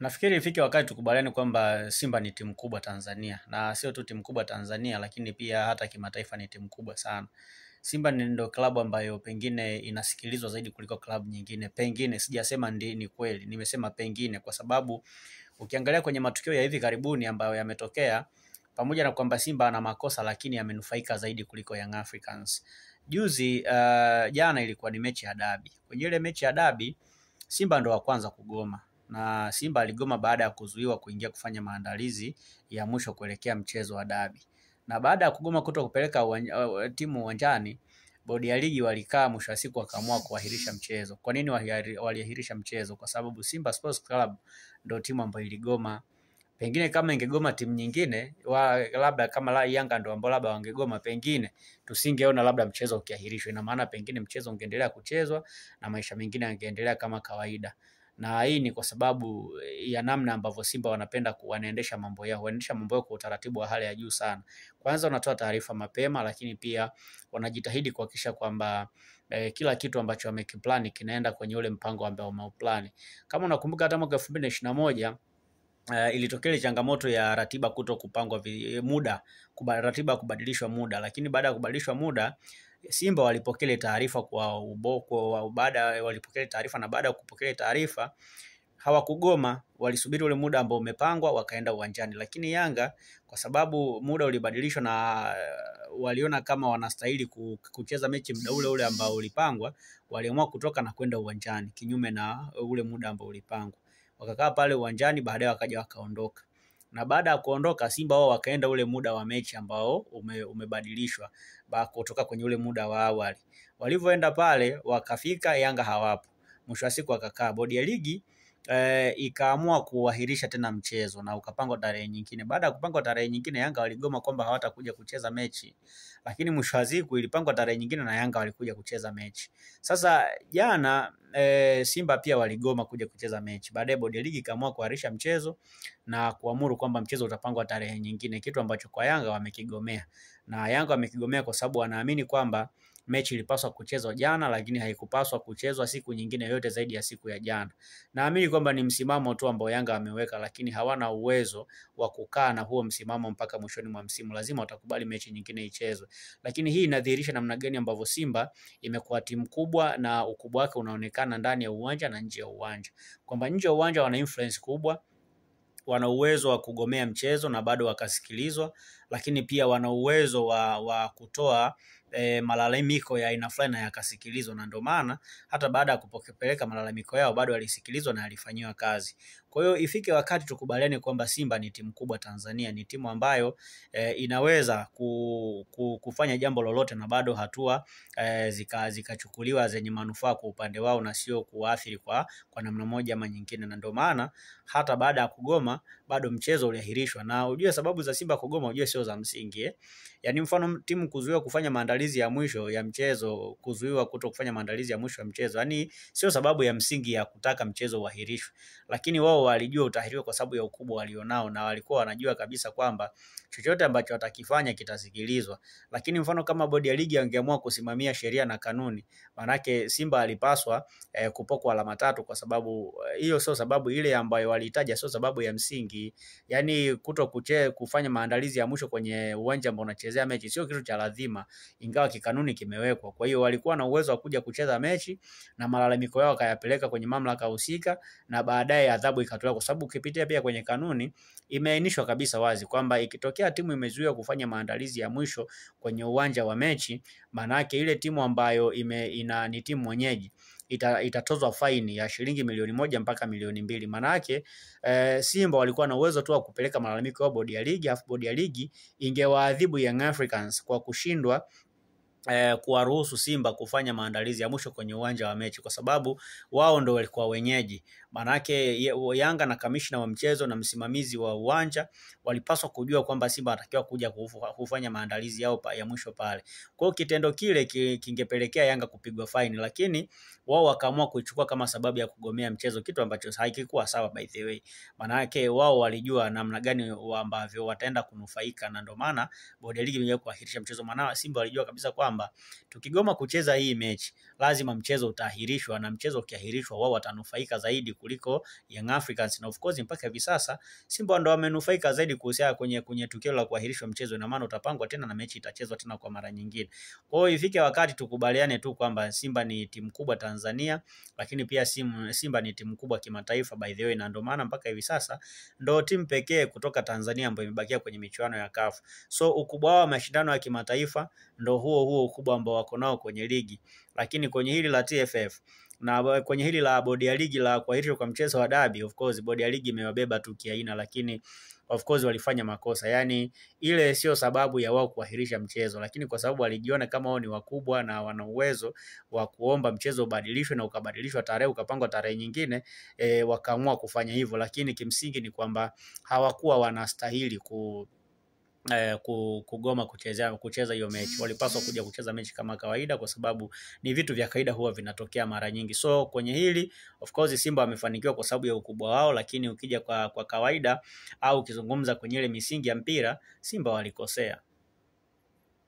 Nafikiri ifike wakati tukubaliane kwamba Simba ni timu kubwa Tanzania, na sio tu timu kubwa Tanzania lakini pia hata kimataifa ni timu kubwa sana. Simba ndio klabu ambayo pengine inasikilizwa zaidi kuliko klabu nyingine. Pengine sijasema ni kweli, nimesema pengine kwa sababu ukiangalia kwenye matukio ya hivi karibuni ambayo yametokea, pamoja na kwamba Simba ana makosa lakini amenufaika zaidi kuliko Young Africans. Juzi jana ilikuwa ni mechi ya dabi. Kwenye ile mechi ya dabi Simba ndo wa kwanza kugoma, na Simba aligoma baada ya kuzuiwa kuingia kufanya maandalizi ya mwisho kuelekea mchezo wa dabi. Na baada ya kugoma kuto kupeleka timu uwanjani, bodi ya ligi walikaa, mwisho wa siku wakaamua kuahirisha mchezo. Kwa nini waliahirisha mchezo? Kwa sababu Simba Sports Club ndio timu ambayo iligoma. Pengine kama ingegoma timu nyingine labda kama Yanga ndio ambao labda wangegoma, pengine tusingeona labda mchezo ukiahirishwa. Ina maana pengine mchezo ungeendelea kuchezwa na maisha mengine yangeendelea kama kawaida. Na hii ni kwa sababu ya namna ambavyo Simba wanapenda wanaendesha mambo yao. Wanaendesha mambo yao kwa utaratibu wa hali ya juu sana. Kwanza wanatoa taarifa mapema, lakini pia wanajitahidi kuhakikisha kwamba kila kitu ambacho wamekiplani kinaenda kwenye ule mpango ambao wameuplani. Kama unakumbuka hata mwaka 2021 ilitokea changamoto ya ratiba kuto kupangwa muda, ratiba kubadilishwa muda, lakini baada ya kubadilishwa muda Simba walipokea taarifa kwa uboko, walipokea taarifa, na baada ya kupokea taarifa hawakugoma, walisubiri ule muda ambao umepangwa wakaenda uwanjani. Lakini Yanga kwa sababu muda ulibadilishwa na waliona kama wanastahili kucheza mechi muda ule ule ambao ulipangwa, waliamua kutoka na kwenda uwanjani kinyume na ule muda ambao ulipangwa. Wakakaa pale uwanjani, baadaye wakaja wakaondoka. Na baada ya kuondoka Simba wao wakaenda ule muda wa mechi ambao umebadilishwa kutoka kwenye ule muda wa awali. Walivyoenda pale wakafika Yanga hawapo. Mwisho wa siku wakakaa, bodi ya ligi ikaamua kuahirisha tena mchezo na ukapangwa tarehe nyingine. Baada ya kupangwa tarehe nyingine Yanga waligoma kwamba hawatakuja kucheza mechi. Lakini mwisho wa siku ilipangwa tarehe nyingine na Yanga walikuja kucheza mechi. Sasa jana Simba pia waligoma kuja kucheza mechi. Baadaye bodi ya ligi ikaamua kuahirisha mchezo na kuamuru kwamba mchezo utapangwa tarehe nyingine, kitu ambacho kwa Yanga wamekigomea. Na Yanga wamekigomea kwa sababu wanaamini kwamba mechi ilipaswa kuchezwa jana, lakini haikupaswa kuchezwa siku nyingine yote zaidi ya siku ya jana. Naamini kwamba ni msimamo tu ambao Yanga wameweka, lakini hawana uwezo wa kukaa na huo msimamo mpaka mwishoni mwa msimu. Lazima watakubali mechi nyingine ichezwe. Lakini hii inadhihirisha namna gani ambavyo Simba imekuwa timu kubwa na ukubwa wake unaonekana ndani ya uwanja na nje ya uwanja. Kwamba nje ya uwanja wana influence kubwa, wana uwezo wa kugomea mchezo na bado wakasikilizwa, lakini pia wana uwezo wa kutoa malalamiko ya aina fulani na yakasikilizwa, na ndio maana hata baada ya kupeleka malalamiko yao bado walisikilizwa na yalifanywa kazi. Kwa hiyo ifike wakati tukubaliane kwamba Simba ni timu kubwa Tanzania, ni timu ambayo inaweza kufanya jambo lolote na bado hatua zikachukuliwa zenye manufaa kwa upande wao na sio kuathiri kwa namna moja ama nyingine. Na ndio maana hata baada ya kugoma bado mchezo uliahirishwa. Na ujue sababu za Simba kugoma ujue sio za msingi. Yaani mfano timu kuzuiwa kufanya maandalizi ya mwisho ya mchezo, kuzuiwa kuto kufanya maandalizi ya mwisho ya mchezo, yani sio sababu ya msingi ya kutaka mchezo uahirishwe. Lakini wao walijua utahiriwa kwa sababu ya ukubwa walionao, na walikuwa wanajua kabisa kwamba chochote ambacho watakifanya kitasikilizwa. Lakini mfano kama bodi ya ligi wangeamua kusimamia sheria na kanuni, manake Simba alipaswa kupokwa alama 3, kwa sababu hiyo sio sababu ile ambayo walitaja, sio sababu ya msingi. Yani kufanya maandalizi ya mwisho kwenye uwanja ambao unachezea mechi sio kitu cha lazima, ingawa kikanuni kimewekwa. Kwa hiyo walikuwa na uwezo wa kuja kucheza mechi na malalamiko yao kayapeleka kwenye mamlaka husika, na baadaye adhabu ikatolewa, kwa sababu ukipitia pia kwenye kanuni imeainishwa kabisa wazi kwamba ikitokea timu imezuiwa kufanya maandalizi ya mwisho kwenye uwanja wa mechi, maana yake ile timu ambayo ni timu mwenyeji itatozwa faini ya shilingi milioni 1 mpaka milioni 2. Maana yake Simba walikuwa na uwezo tu wa kupeleka malalamiko kwa bodi ya ligi, afu bodi ya ligi ingewaadhibu Young Africans kwa kushindwa kuwaruhusu Simba kufanya maandalizi ya mwisho kwenye uwanja wa mechi, kwa sababu wao ndio walikuwa wenyeji. Manake Yanga na kamishna wa mchezo na msimamizi wa uwanja walipaswa kujua kwamba Simba anatakiwa kuja kufanya maandalizi yao ya mwisho pale. Kwa hiyo kitendo kile kingepelekea Yanga kupigwa faini, lakini wao wakaamua kuichukua kama sababu ya kugomea mchezo, kitu ambacho haikikuwa sawa by the way. Manake wao walijua namna gani ambavyo wataenda kunufaika, na ndio maana bodi ya ligi imekuja kuahirisha mchezo. Maana Simba walijua kabisa kwamba tukigoma kucheza hii mechi lazima mchezo utaahirishwa, na mchezo ukiahirishwa wao watanufaika zaidi kuliko Young Africans. Na of course mpaka hivi sasa Simba ndio wamenufaika zaidi kuhusiana kwenye tukio la kuahirishwa mchezo, ina maana utapangwa tena na mechi itachezwa tena kwa mara nyingine. Kwa hiyo ifike wakati tukubaliane tu kwamba Simba ni timu kubwa Tanzania, lakini pia Simba ni timu kubwa kimataifa by the way, na ndio maana mpaka hivi sasa ndio timu pekee kutoka Tanzania ambayo imebakia kwenye michuano ya CAF. So ukubwa wa mashindano ya kimataifa ndio huo ukubwa ambao wako nao kwenye ligi. Lakini kwenye hili la TFF na kwenye hili la bodi ya ligi la kuahirishwa kwa mchezo wa dabi, of course bodi ya ligi imewabeba tu kiaina, lakini of course walifanya makosa. Yani ile sio sababu ya wao kuahirisha mchezo, lakini kwa sababu walijiona kama wao ni wakubwa na wana uwezo wa kuomba mchezo ubadilishwe na ukabadilishwa tarehe ukapangwa tarehe nyingine, wakaamua kufanya hivyo. Lakini kimsingi ni kwamba hawakuwa wanastahili kugoma kucheza hiyo mechi. Walipaswa kuja kucheza mechi kama kawaida, kwa sababu ni vitu vya kawaida huwa vinatokea mara nyingi. So kwenye hili of course Simba wamefanikiwa kwa sababu ya ukubwa wao, lakini ukija kwa kawaida au ukizungumza kwenye ile misingi ya mpira, Simba walikosea.